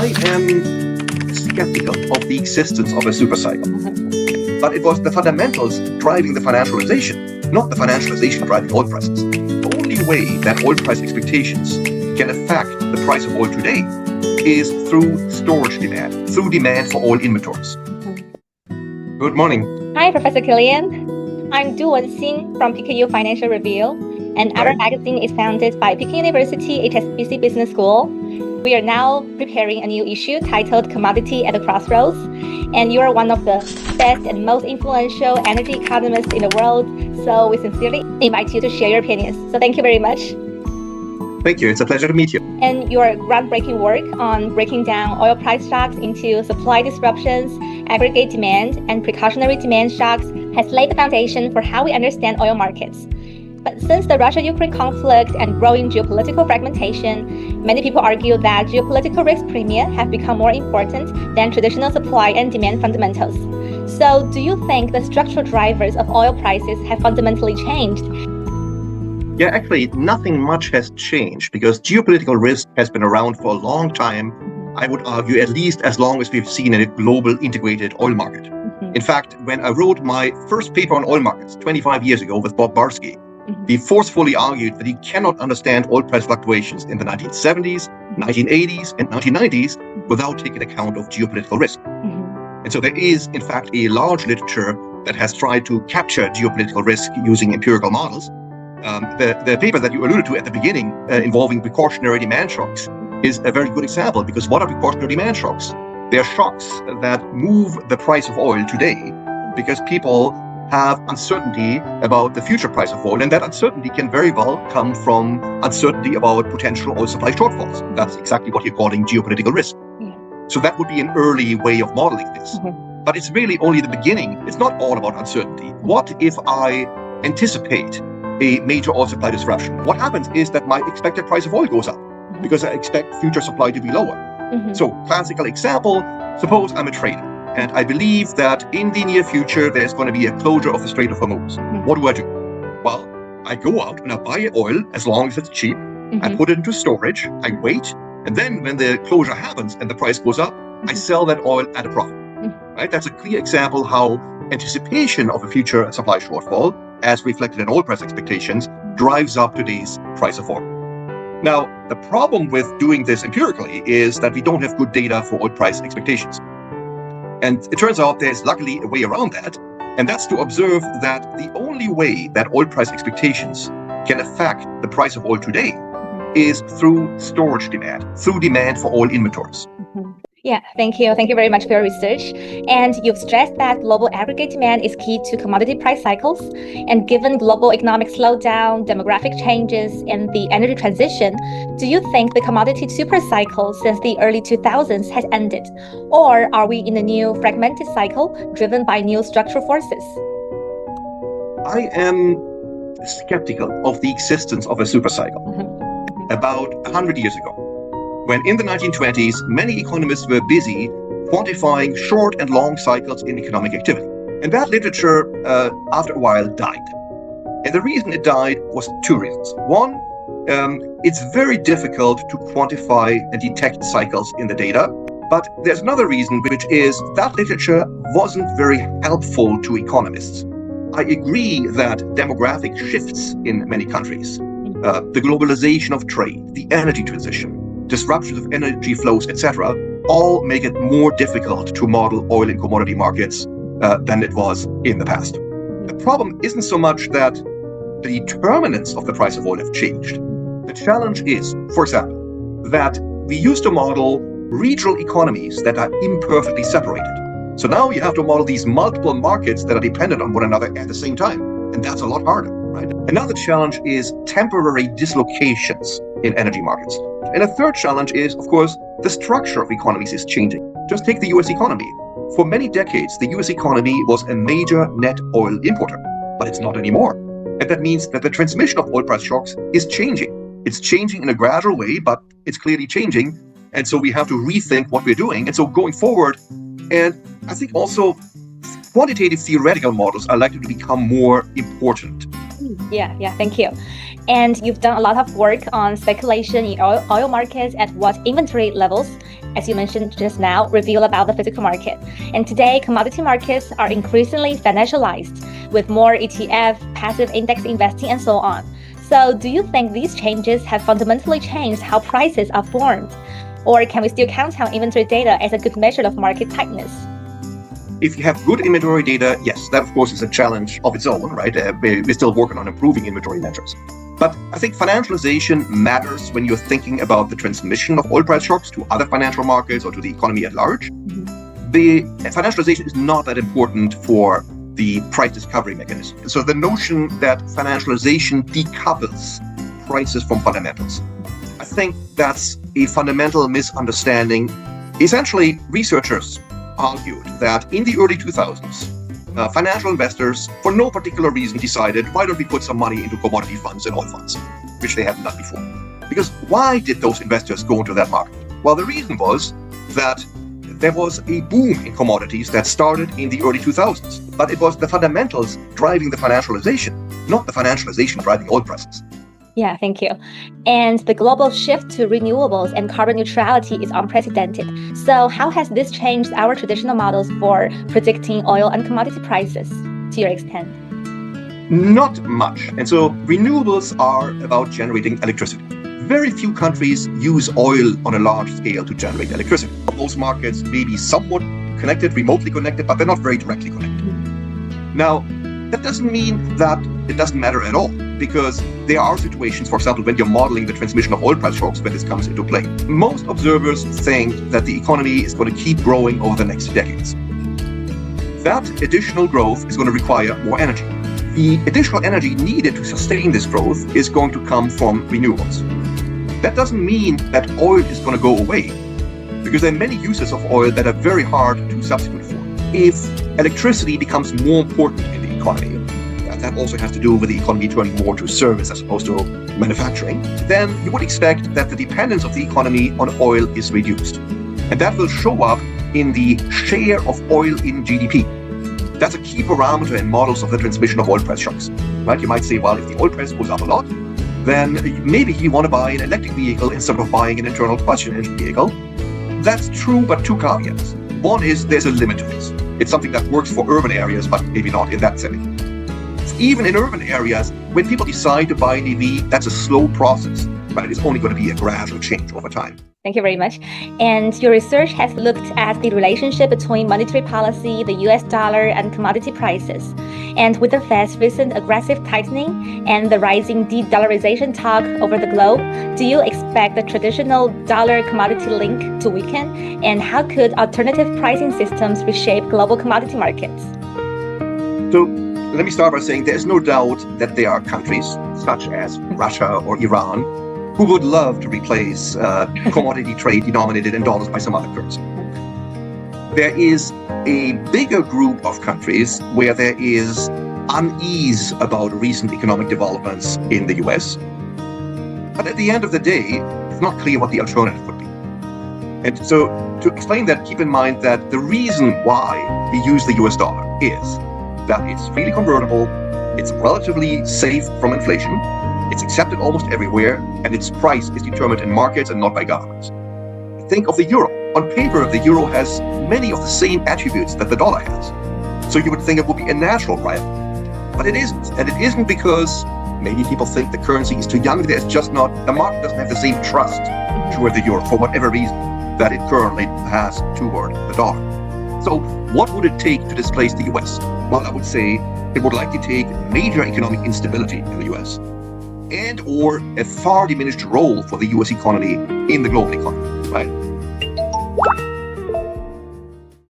I am skeptical of the existence of a supercycle. But it was the fundamentals driving the financialization, not the financialization driving oil prices. The only way that oil price expectations can affect the price of oil today is through storage demand, through demand for oil inventories. Good morning. Hi, Professor Kilian. I'm Du Wenxin from Peking Financial Review, and our magazine is founded by Peking University HSBC Business School. We are now preparing a new issue titled Commodity at the Crossroads, and you are one of the best and most influential energy economists in the world, so we sincerely invite you to share your opinions. So thank you very much. Thank you. It's a pleasure to meet you. And your groundbreaking work on breaking down oil price shocks into supply disruptions, aggregate demand, and precautionary demand shocks has laid the foundation for how we understand oil markets. But since the Russia-Ukraine conflict and growing geopolitical fragmentation, many people argue that geopolitical risk premia have become more important than traditional supply and demand fundamentals. So do you think the structural drivers of oil prices have fundamentally changed? Yeah, actually, nothing much has changed because geopolitical risk has been around for a long time. I would argue at least as long as we've seen a global integrated oil market. In fact, when I wrote my first paper on oil markets 25 years ago with Bob Barsky, he forcefully argued that he cannot understand oil price fluctuations in the 1970s, 1980s, and 1990s without taking account of geopolitical risk. And so there is, in fact, a large literature that has tried to capture geopolitical risk using empirical models. The paper that you alluded to at the beginning involving precautionary demand shocks is a very good example, because what are precautionary demand shocks? They're shocks that move the price of oil today because people have uncertainty about the future price of oil, and that uncertainty can very well come from uncertainty about potential oil supply shortfalls. That's exactly what you're calling geopolitical risk. So that would be an early way of modeling this. But it's really only the beginning. It's not all about uncertainty. What if I anticipate a major oil supply disruption? What happens is that my expected price of oil goes up because I expect future supply to be lower. So classical example, suppose I'm a trader and I believe that in the near future there's going to be a closure of the Strait of Hormuz. What do I do? Well, I go out and I buy oil as long as it's cheap. I put it into storage, I wait, and then when the closure happens and the price goes up, I sell that oil at a profit. Right? That's a clear example how anticipation of a future supply shortfall, as reflected in oil price expectations, drives up today's price of oil. Now, the problem with doing this empirically is that we don't have good data for oil price expectations. And it turns out there's luckily a way around that, and that's to observe that the only way that oil price expectations can affect the price of oil today is through storage demand, through demand for oil inventories. Yeah, thank you. Thank you very much for your research. And you've stressed that global aggregate demand is key to commodity price cycles. And given global economic slowdown, demographic changes, and the energy transition, do you think the commodity super cycle since the early 2000s has ended? Or are we in a new fragmented cycle driven by new structural forces? I am skeptical of the existence of a super cycle. About 100 years ago, when in the 1920s, many economists were busy quantifying short and long cycles in economic activity. And that literature, after a while, died. And the reason it died was two reasons. One, it's very difficult to quantify and detect cycles in the data. But there's another reason, which is that literature wasn't very helpful to economists. I agree that demographic shifts in many countries, the globalization of trade, the energy transition, disruptions of energy flows, etc., all make it more difficult to model oil and commodity markets than it was in the past. The problem isn't so much that the determinants of the price of oil have changed. The challenge is, for example, that we used to model regional economies that are imperfectly separated. So now you have to model these multiple markets that are dependent on one another at the same time. And that's a lot harder, right? Another challenge is temporary dislocations in energy markets. And a third challenge is, of course, the structure of economies is changing. Just take the US economy. For many decades, the US economy was a major net oil importer, but it's not anymore. And that means that the transmission of oil price shocks is changing. It's changing in a gradual way, but it's clearly changing. And so we have to rethink what we're doing. And so going forward, and I think also quantitative theoretical models are likely to become more important. Yeah, thank you. And you've done a lot of work on speculation in oil markets at what inventory levels as you mentioned just now, reveal about the physical market. And today, commodity markets are increasingly financialized with more ETF, passive index investing, and so on. So do you think these changes have fundamentally changed how prices are formed? Or can we still count on inventory data as a good measure of market tightness? If you have good inventory data, yes, that of course is a challenge of its own, right? We're still working on improving inventory measures. But I think financialization matters when you're thinking about the transmission of oil price shocks to other financial markets or to the economy at large. The financialization is not that important for the price discovery mechanism. So the notion that financialization decouples prices from fundamentals, I think that's a fundamental misunderstanding. Essentially, researchers argued that in the early 2000s, financial investors, for no particular reason, decided, why don't we put some money into commodity funds and oil funds, which they hadn't done before. Because why did those investors go into that market? Well, the reason was that there was a boom in commodities that started in the early 2000s, but it was the fundamentals driving the financialization, not the financialization driving oil prices. Yeah, thank you. And the global shift to renewables and carbon neutrality is unprecedented. So how has this changed our traditional models for predicting oil and commodity prices to your extent? Not much. And so renewables are about generating electricity. Very few countries use oil on a large scale to generate electricity. Those markets may be somewhat connected, remotely connected, but they're not very directly connected. Now, that doesn't mean that it doesn't matter at all, because there are situations, for example, when you're modeling the transmission of oil price shocks, when this comes into play. Most observers think that the economy is going to keep growing over the next decades. That additional growth is going to require more energy. The additional energy needed to sustain this growth is going to come from renewables. That doesn't mean that oil is going to go away, because there are many uses of oil that are very hard to substitute for. If electricity becomes more important in the economy, that also has to do with the economy turning more to service as opposed to manufacturing, then you would expect that the dependence of the economy on oil is reduced. And that will show up in the share of oil in GDP. That's a key parameter in models of the transmission of oil price shocks, right? You might say, well, if the oil price goes up a lot, then maybe you want to buy an electric vehicle instead of buying an internal combustion engine vehicle. That's true, but two caveats. One is there's a limit to this. It's something that works for urban areas, but maybe not in that setting. Even in urban areas, when people decide to buy an EV, that's a slow process, right? It's only going to be a gradual change over time. Thank you very much. And your research has looked at the relationship between monetary policy, the US dollar, and commodity prices. And with the Fed's recent aggressive tightening and the rising de-dollarization talk over the globe, do you expect the traditional dollar-commodity link to weaken? And how could alternative pricing systems reshape global commodity markets? So let me start by saying there is no doubt that there are countries, such as Russia or Iran, who would love to replace commodity trade denominated in dollars by some other currency. There is a bigger group of countries where there is unease about recent economic developments in the US. But at the end of the day, it's not clear what the alternative would be. And so to explain that, keep in mind that the reason why we use the US dollar is that it's freely convertible, it's relatively safe from inflation, it's accepted almost everywhere, and its price is determined in markets and not by governments. Think of the euro. On paper, the euro has many of the same attributes that the dollar has. So you would think it would be a natural rival. But it isn't. And it isn't because maybe people think the currency is too young. There's just not, the market doesn't have the same trust toward the euro for whatever reason that it currently has toward the dollar. So what would it take to displace the US? Well, I would say it would likely take major economic instability in the US and or a far diminished role for the US economy in the global economy, right?